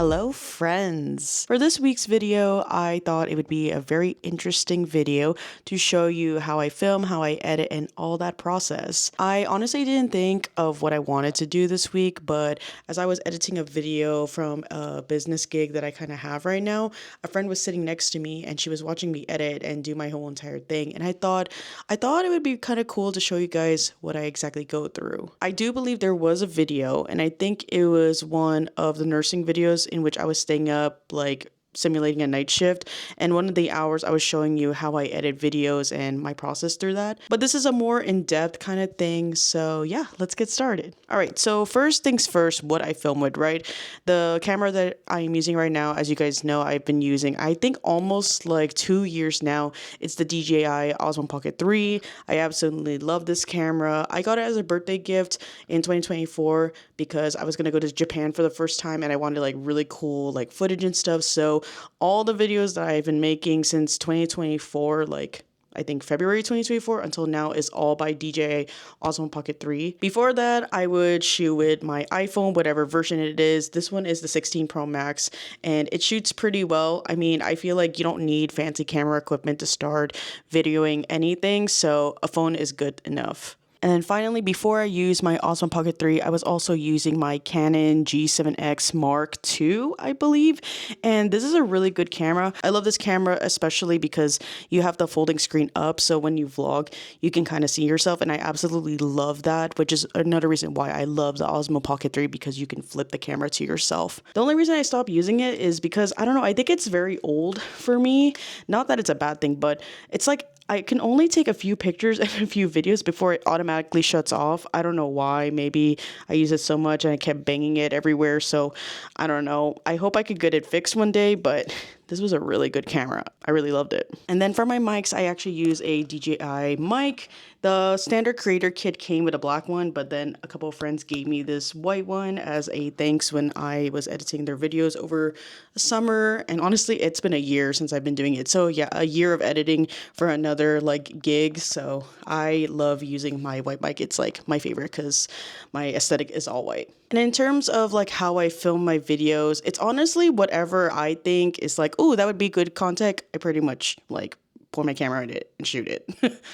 Hello friends! For this week's video, I thought it would be a very interesting video to show you how I film, how I edit, and all that process. I honestly didn't think of what I wanted to do this week, but as I was editing a video from a business gig that I kind of have right now, a friend was sitting next to me and she was watching me edit and do my whole entire thing, and I thought it would be kind of cool to show you guys what I exactly go through. I do believe there was a video, and I think it was one of the nursing videos in which I was staying up like simulating a night shift, and one of the hours I was showing you how I edit videos and my process through that. But this is a more in-depth kind of thing, so yeah, let's get started. All right, so first things first, what I film with, right? The camera that I'm using right now, as you guys know, I've been using I think almost like 2 years now. It's the DJI Osmo Pocket 3. I absolutely love this camera. I got it as a birthday gift in 2024 because I was gonna go to Japan for the first time and I wanted like really cool like footage and stuff. So all the videos that I've been making since 2024, like I think February 2024 until now, is all by DJI Osmo Pocket 3. Before that, I would shoot with my iPhone, whatever version it is. This one is the 16 Pro Max, and it shoots pretty well. I mean, I feel like you don't need fancy camera equipment to start videoing anything, so a phone is good enough. And then finally, before I use my Osmo Pocket 3, I was also using my Canon G7X Mark II, I believe. And this is a really good camera. I love this camera, especially because you have the folding screen up. So when you vlog, you can kind of see yourself. And I absolutely love that, which is another reason why I love the Osmo Pocket 3, because you can flip the camera to yourself. The only reason I stopped using it is because, I don't know, I think it's very old for me. Not that it's a bad thing, but it's like, I can only take a few pictures and a few videos before it automatically shuts off. I don't know why. Maybe I use it so much and I kept banging it everywhere. So I don't know. I hope I could get it fixed one day, but this was a really good camera. I really loved it. And then for my mics, I actually use a DJI mic. The standard creator kit came with a black one, but then a couple of friends gave me this white one as a thanks when I was editing their videos over the summer. And honestly, it's been a year since I've been doing it. So yeah, a year of editing for another like gig. So I love using my white mic. It's like my favorite because my aesthetic is all white. And in terms of like how I film my videos, it's honestly whatever I think is like, oh, that would be good content. I pretty much like pour my camera in it and shoot it.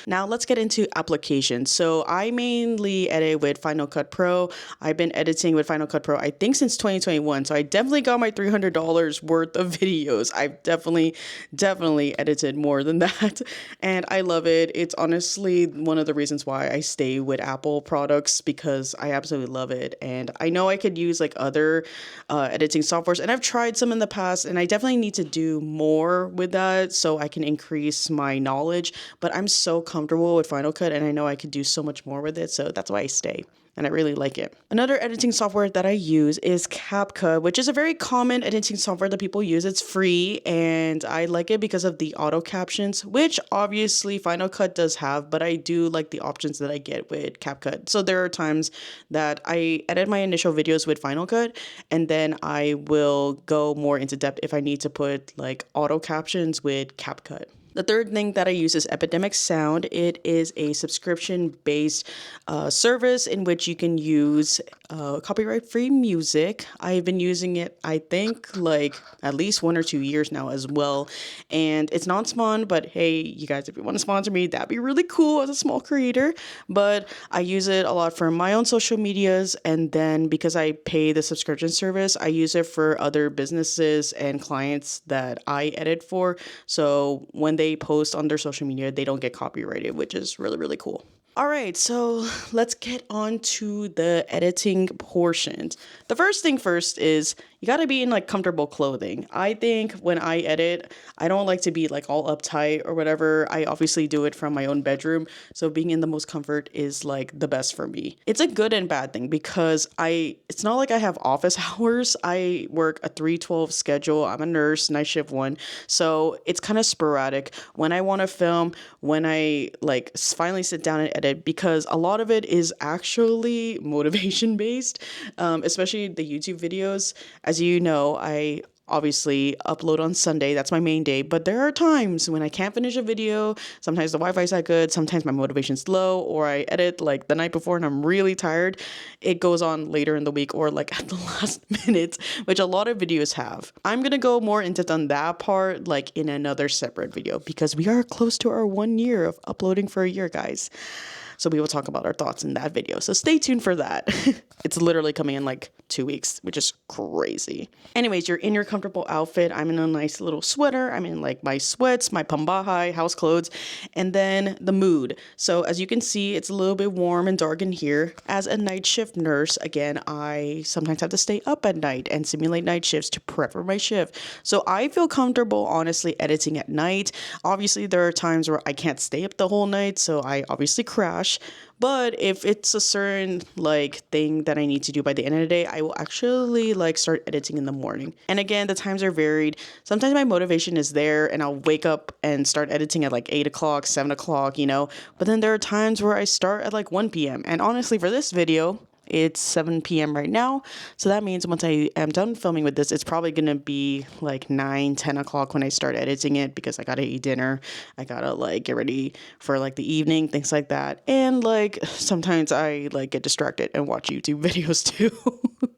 Now let's get into applications. So I mainly edit with Final Cut Pro. I've been editing with Final Cut Pro, I think, since 2021. So I definitely got my $300 worth of videos. I've definitely edited more than that. And I love it. It's honestly one of the reasons why I stay with Apple products, because I absolutely love it. And I know I could use like other editing softwares, and I've tried some in the past, and I definitely need to do more with that so I can increase my knowledge, but I'm so comfortable with Final Cut and I know I could do so much more with it, so that's why I stay. And I really like it. Another editing software that I use is CapCut, which is a very common editing software that people use. It's free, and I like it because of the auto captions, which obviously Final Cut does have, but I do like the options that I get with CapCut. So there are times that I edit my initial videos with Final Cut, and then I will go more into depth if I need to put like auto captions with CapCut. The third thing that I use is Epidemic Sound. It is a subscription-based service in which you can use copyright-free music. I've been using it, I think, like at least 1 or 2 years now as well. And it's non-spawn, but hey, you guys, if you want to sponsor me, that'd be really cool as a small creator. But I use it a lot for my own social medias. And then because I pay the subscription service, I use it for other businesses and clients that I edit for. So when they post on their social media, they don't get copyrighted, which is really, really cool. All right, so let's get on to the editing portions. The first thing first is you got to be in like comfortable clothing. I think when I edit, I don't like to be like all uptight or whatever. I obviously do it from my own bedroom, so being in the most comfort is like the best for me. It's a good and bad thing because it's not like I have office hours. I work a 3/12 schedule. I'm a nurse, night shift one, so it's kind of sporadic when I want to film, when I like finally sit down and edit, because a lot of it is actually motivation based, especially the YouTube videos. As you know, I obviously upload on Sunday. That's my main day. But there are times when I can't finish a video. Sometimes the Wi-Fi is not good. Sometimes my motivation's low, or I edit like the night before and I'm really tired. It goes on later in the week or like at the last minute, which a lot of videos have. I'm gonna go more into on that part like in another separate video because we are close to our 1 year of uploading for a year, guys. So we will talk about our thoughts in that video. So stay tuned for that. It's literally coming in like 2 weeks, which is crazy. Anyways, you're in your comfortable outfit. I'm in a nice little sweater. I'm in like my sweats, my pambahai, house clothes, and then the mood. So as you can see, it's a little bit warm and dark in here. As a night shift nurse, again, I sometimes have to stay up at night and simulate night shifts to prep for my shift. So I feel comfortable, honestly, editing at night. Obviously, there are times where I can't stay up the whole night, so I obviously crash. But if it's a certain like thing that I need to do by the end of the day, I will actually like start editing in the morning. And again, the times are varied. Sometimes my motivation is there and I'll wake up and start editing at like 8 o'clock, 7 o'clock, you know. But then there are times where I start at like 1 p.m. And honestly, for this video, it's 7 p.m. right now. So that means once I am done filming with this, it's probably going to be like 9, 10 o'clock when I start editing it because I got to eat dinner. I got to like get ready for like the evening, things like that. And like sometimes I like get distracted and watch YouTube videos too.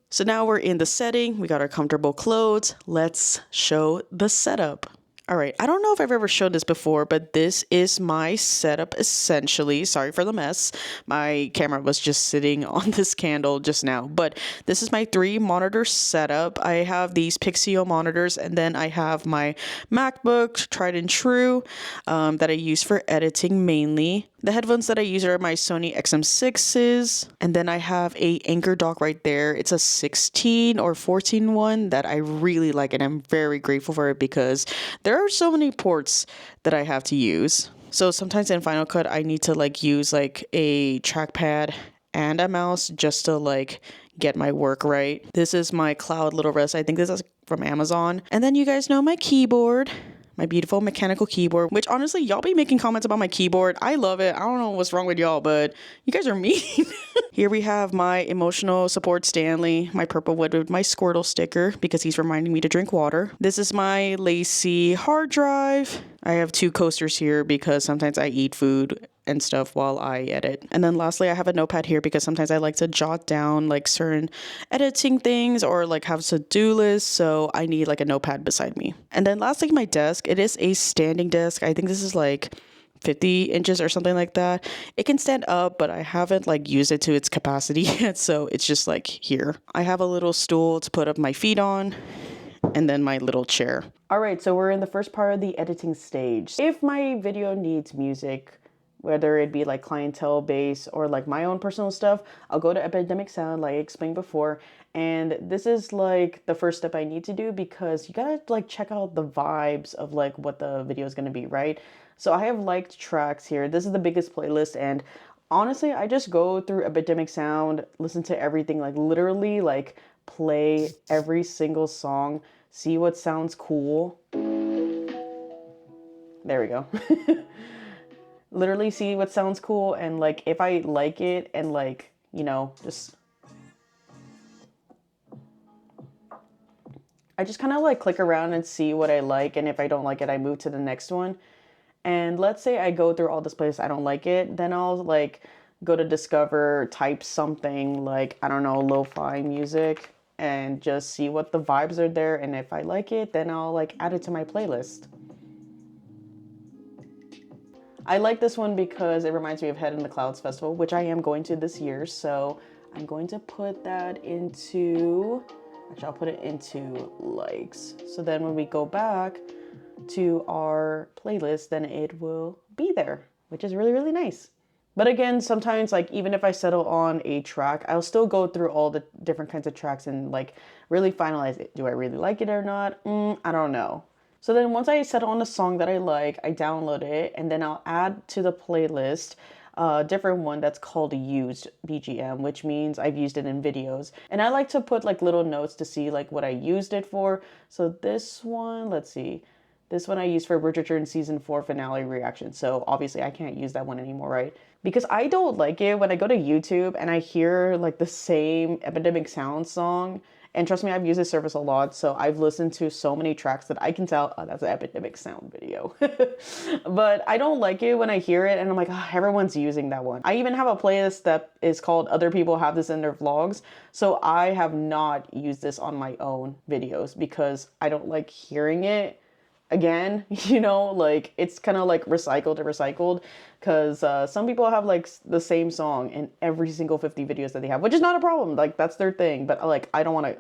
So now we're in the setting. We got our comfortable clothes. Let's show the setup. All right, I don't know if I've ever showed this before, but this is my setup essentially. Sorry for the mess. My camera was just sitting on this candle just now, but this is my 3 monitor setup. I have these Pixio monitors, and then I have my MacBook, tried and true, that I use for editing mainly. The headphones that I use are my Sony XM6s, and then I have a Anchor dock right there. It's a 16 or 14 one that I really like, and I'm very grateful for it because there are so many ports that I have to use. So sometimes in Final Cut, I need to like use like a trackpad and a mouse just to like get my work right. This is my Cloud Little Wrist. I think this is from Amazon. And then you guys know my keyboard. My beautiful mechanical keyboard, which honestly, y'all be making comments about my keyboard. I love it. I don't know what's wrong with y'all, but you guys are mean. Here we have my emotional support Stanley, my purple wood with my Squirtle sticker because he's reminding me to drink water. This is my Lacy hard drive. I have 2 coasters here because sometimes I eat food and stuff while I edit. And then lastly, I have a notepad here because sometimes I like to jot down like certain editing things or like have to-do lists. So I need like a notepad beside me. And then lastly, my desk. It is a standing desk. I think this is like 50 inches or something like that. It can stand up, but I haven't like used it to its capacity yet. So it's just like here. I have a little stool to put up my feet on, and then my little chair. All right, so we're in the first part of the editing stage. If my video needs music, whether it be like clientele base or like my own personal stuff, I'll go to Epidemic Sound like I explained before. And this is like the first step I need to do because you gotta like check out the vibes of like what the video is gonna be, right? So I have liked tracks here. This is the biggest playlist, and honestly, I just go through Epidemic Sound, listen to everything, like literally like play every single song, see what sounds cool. There we go. Literally see what sounds cool, and like if I like it and like, you know, I just kind of like click around and see what I like, and if I don't like it, I move to the next one. And let's say I go through all this place, I don't like it, then I'll like go to discover, type something like, I don't know, lo-fi music, and just see what the vibes are there, and if I like it, then I'll like add it to my playlist. I like this one because it reminds me of Head in the Clouds Festival, which I am going to this year. So I'm going to put that into, actually I'll put it into likes. So then when we go back to our playlist, then it will be there, which is really, really nice. But again, sometimes like even if I settle on a track, I'll still go through all the different kinds of tracks and like really finalize it. Do I really like it or not? I don't know. So then once I settle on a song that I like, I download it, and then I'll add to the playlist a different one that's called used BGM, which means I've used it in videos. And I like to put like little notes to see like what I used it for. So this one, let's see. This one I used for Bridgerton season 4 finale reaction. So obviously I can't use that one anymore, right? Because I don't like it when I go to YouTube and I hear like the same Epidemic Sound song And trust me, I've used this service a lot, so I've listened to so many tracks that I can tell, oh, that's an epidemic sound video. But I don't like it when I hear it and I'm like, oh, everyone's using that one. I even have a playlist that is called Other People Have This in Their Vlogs. So I have not used this on my own videos because I don't like hearing it again, you know, like it's kind of like recycled to recycled, because some people have like the same song in every single 50 videos that they have, which is not a problem, like that's their thing, but like I don't want to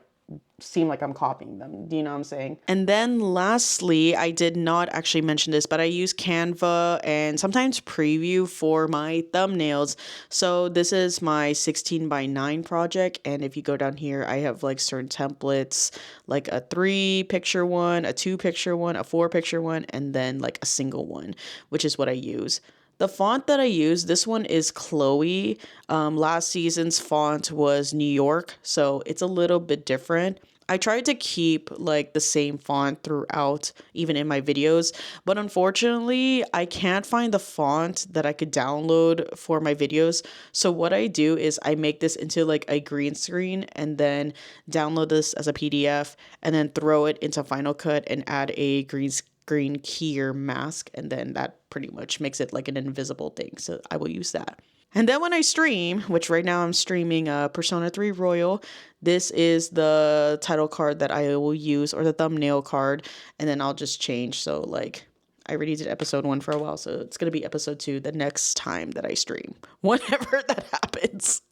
seem like I'm copying them. Do you know what I'm saying? And then lastly, I did not actually mention this, but I use Canva and sometimes Preview for my thumbnails. So this is my 16:9 project. And if you go down here, I have like certain templates, like a 3-picture one, a 2-picture one, a 4-picture one, and then like a single one, which is what I use. The font that I use, this one is Chloe. Last season's font was New York, so it's a little bit different. I tried to keep like the same font throughout, even in my videos, but unfortunately, I can't find the font that I could download for my videos. So what I do is I make this into like a green screen and then download this as a PDF and then throw it into Final Cut and add a green key or mask, and then that pretty much makes it like an invisible thing. So I will use that. And then when I stream, which right now I'm streaming Persona 3 Royal, this is the title card that I will use, or the thumbnail card, and then I'll just change. So like I already did episode 1 for a while, so it's gonna be episode 2 the next time that I stream, whenever that happens.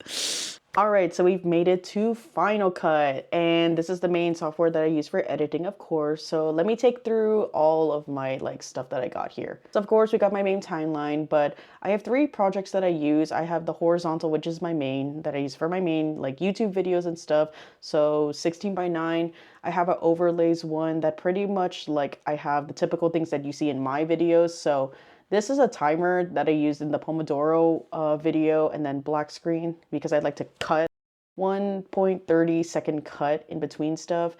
All right, so we've made it to Final Cut, and this is the main software that I use for editing, of course. So let me take through all of my like stuff that I got here. So of course we got my main timeline, but I have 3 projects that I use. I have the horizontal, which is my main, that I use for my main like YouTube videos and stuff. So 16:9. I have an overlays one that pretty much like I have the typical things that you see in my videos. So this is a timer that I used in the Pomodoro video, and then black screen because I'd like to cut 1.30 second cut in between stuff.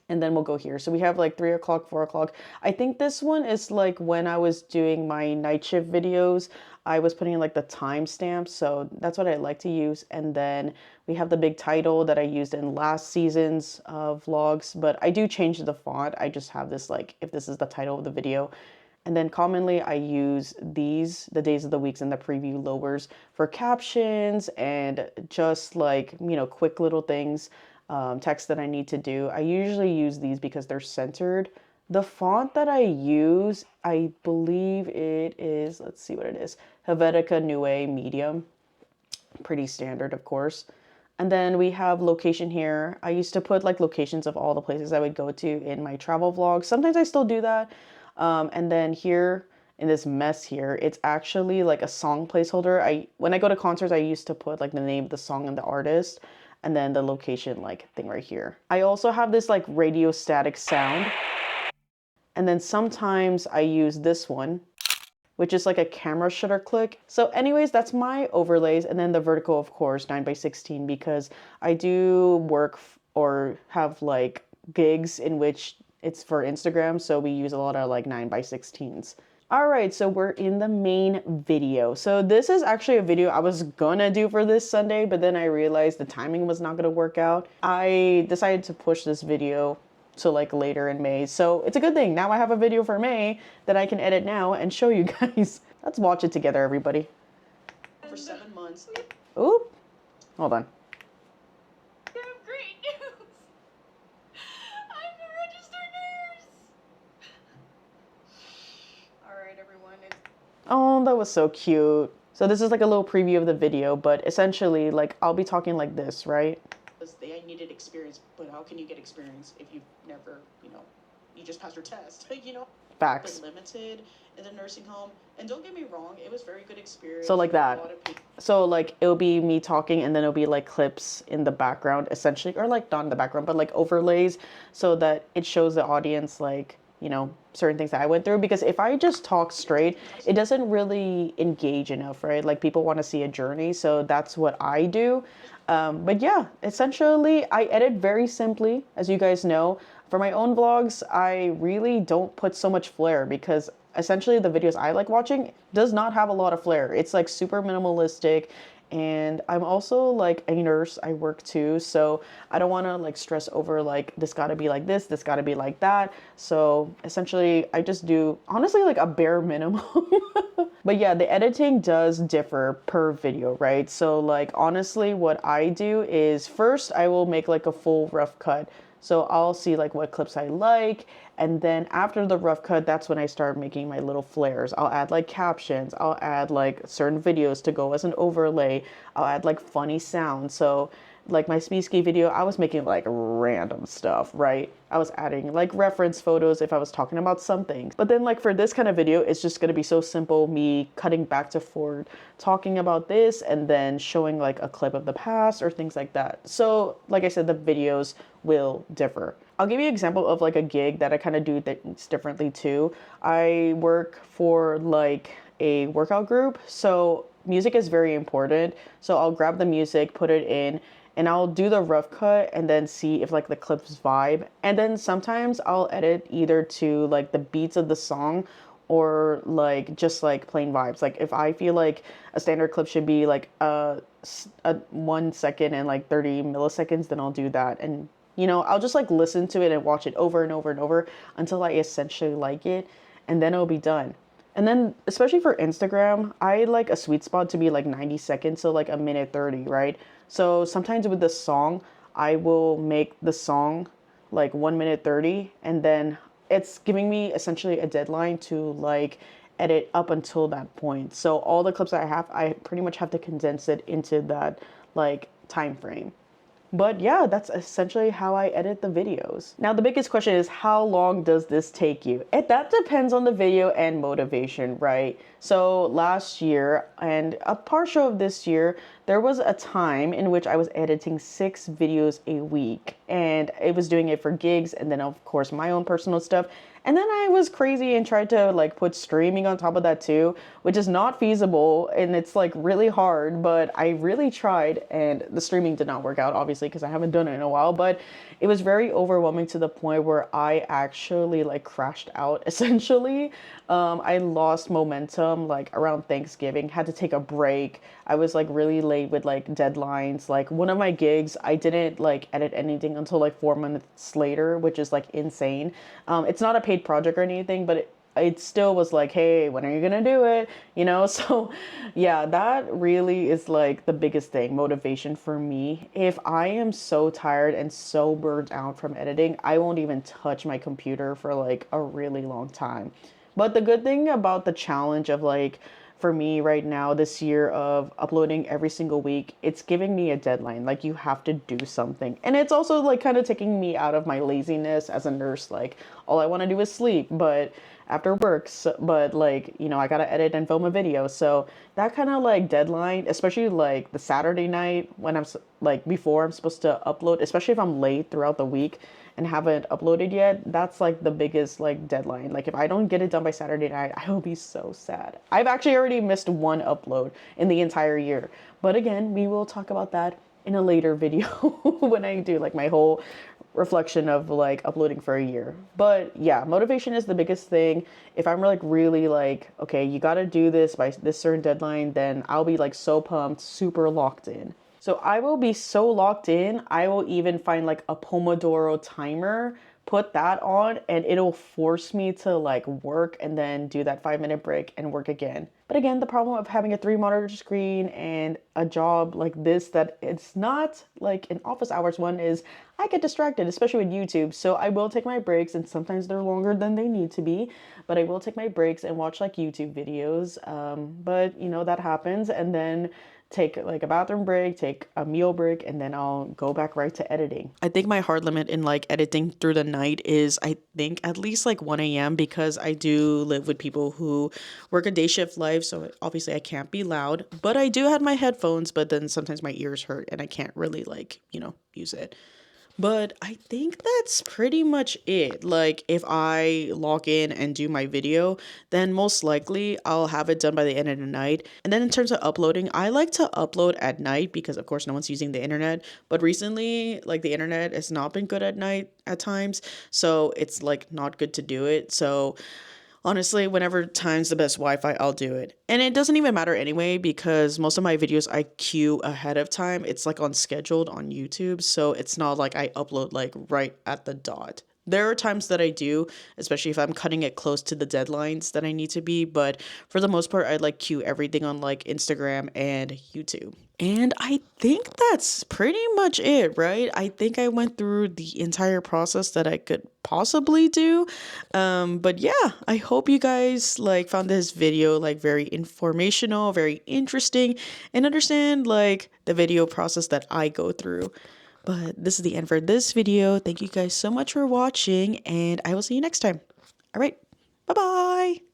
And then we'll go here. So we have like 3 o'clock, 4 o'clock. I think this one is like when I was doing my night shift videos, I was putting in like the timestamps. So that's what I like to use. And then we have the big title that I used in last season's vlogs, but I do change the font. I just have this like, if this is the title of the video. And then commonly I use these, the days of the weeks and the preview lowers for captions and just like, you know, quick little things, text that I need to do. I usually use these because they're centered. The font that I use, I believe it is, let's see what it is, Helvetica Neue Medium. Pretty standard, of course. And then we have location here. I used to put like locations of all the places I would go to in my travel vlogs. Sometimes I still do that. And then here in this mess here, it's actually like a song placeholder. When I go to concerts, I used to put like the name of the song and the artist, and then the location like thing right here. I also have this like radio static sound. And then sometimes I use this one, which is like a camera shutter click. So anyways, that's my overlays. And then the vertical, of course, 9:16, because I do work or have like gigs in which it's for Instagram, so we use a lot of like 9:16s. All right, so we're in the main video. So this is actually a video I was gonna do for this Sunday, but then I realized the timing was not gonna work out. I decided to push this video to like later in May. So it's a good thing. Now I have a video for May that I can edit now and show you guys. Let's watch it together, everybody. For 7 months. Oop, hold on. Oh, that was so cute. So this is like a little preview of the video, but essentially like I'll be talking like this, right? I needed experience, but how can you get experience if you've never, you know, you just passed your test, you know? Facts. Limited in the nursing home. And don't get me wrong, it was very good experience. So like that. So like it'll be me talking and then it'll be like clips in the background essentially, or like not in the background, but like overlays so that it shows the audience like, you know, certain things that I went through. Because if I just talk straight, it doesn't really engage enough, right? Like people want to see a journey. So that's what I do. But yeah, essentially I edit very simply, as you guys know. For my own vlogs, I really don't put so much flair because essentially the videos I like watching does not have a lot of flair. It's like super minimalistic And I'm also like a nurse. I work too, so I don't want to like stress over like this got to be like this got to be like that. So essentially I just do honestly like a bare minimum. But yeah, the editing does differ per video, right? So like honestly what I do is first I will make like a full rough cut. So I'll see like what clips I like, and then after the rough cut, that's when I start making my little flares. I'll add like captions, I'll add like certain videos to go as an overlay, I'll add like funny sounds. So like my Speedsky video, I was making like random stuff, right? I was adding like reference photos if I was talking about something. But then like for this kind of video, it's just gonna be so simple, me cutting back to forward, talking about this and then showing like a clip of the past or things like that. So like I said, the videos will differ. I'll give you an example of like a gig that I kind of do things differently too. I work for like a workout group, so music is very important. So I'll grab the music, put it in, and I'll do the rough cut and then see if like the clips vibe. And then sometimes I'll edit either to like the beats of the song or like just like plain vibes. Like if I feel like a standard clip should be like a 1 second and like 30 milliseconds, then I'll do that. And you know, I'll just like listen to it and watch it over and over and over until I essentially like it, and then it'll be done. And then, especially for Instagram, I like a sweet spot to be like 90 seconds, so like a minute 30, right? So sometimes with the song, I will make the song like 1 minute 30, and then it's giving me essentially a deadline to like edit up until that point. So all the clips I have, I pretty much have to condense it into that like time frame. But yeah, that's essentially how I edit the videos. Now, the biggest question is how long does this take you? That depends on the video and motivation, right? So last year and a partial of this year, there was a time in which I was editing 6 videos a week, and I was doing it for gigs and then of course my own personal stuff. And then I was crazy and tried to like put streaming on top of that too, which is not feasible and it's like really hard, but I really tried and the streaming did not work out obviously because I haven't done it in a while, but it was very overwhelming to the point where I actually like crashed out essentially. I lost momentum like around Thanksgiving, had to take a break. I was like really late with like deadlines. Like one of my gigs, I didn't like edit anything until like 4 months later, which is like insane. It's not a paid project or anything, but it still was like, hey, when are you gonna do it? You know, so yeah, that really is like the biggest thing, motivation for me. If I am so tired and so burnt out from editing, I won't even touch my computer for like a really long time. But the good thing about the challenge of like, for me right now this year of uploading every single week, it's giving me a deadline. Like you have to do something. And it's also like kind of taking me out of my laziness as a nurse. Like all I want to do is sleep, but after work, so, but like, you know, I got to edit and film a video. So that kind of like deadline, especially like the Saturday night when I'm like before I'm supposed to upload, especially if I'm late throughout the week and haven't uploaded yet, that's like the biggest like deadline. Like if I don't get it done by Saturday night, I will be so sad. I've actually already missed 1 upload in the entire year. But again, we will talk about that in a later video when I do like my whole reflection of like uploading for a year. But yeah, motivation is the biggest thing. If I'm like really like, okay, you got to do this by this certain deadline, then I'll be like so pumped, super locked in. So I will be so locked in, I will even find like a Pomodoro timer, put that on, and it'll force me to like work and then do that 5 minute break and work again. But again, the problem of having a 3 monitor screen and a job like this, that it's not like an office hours one, is I get distracted, especially with YouTube. So I will take my breaks, and sometimes they're longer than they need to be, but I will take my breaks and watch like YouTube videos. But you know, that happens, and then take like a bathroom break, take a meal break, and then I'll go back right to editing. I think my hard limit in like editing through the night is, I think, at least like 1 a.m. because I do live with people who work a day shift life, so obviously I can't be loud, but I do have my headphones, but then sometimes my ears hurt and I can't really like, you know, use it. But I think that's pretty much it. Like if I log in and do my video, then most likely I'll have it done by the end of the night. And then in terms of uploading, I like to upload at night because of course no one's using the internet. But recently, like the internet has not been good at night at times. So it's like not good to do it. So Honestly, whenever time's the best Wi-Fi, I'll do it. And it doesn't even matter anyway because most of my videos I queue ahead of time. It's like on scheduled on YouTube, so it's not like I upload like right at the dot. There are times that I do, especially if I'm cutting it close to the deadlines that I need to be, but for the most part, I like queue everything on like Instagram and YouTube. And I think that's pretty much it, right? I think I went through the entire process that I could possibly do. But yeah, I hope you guys like found this video like very informational, very interesting, and understand like the video process that I go through. But this is the end for this video. Thank you guys so much for watching, and I will see you next time. All right, bye bye.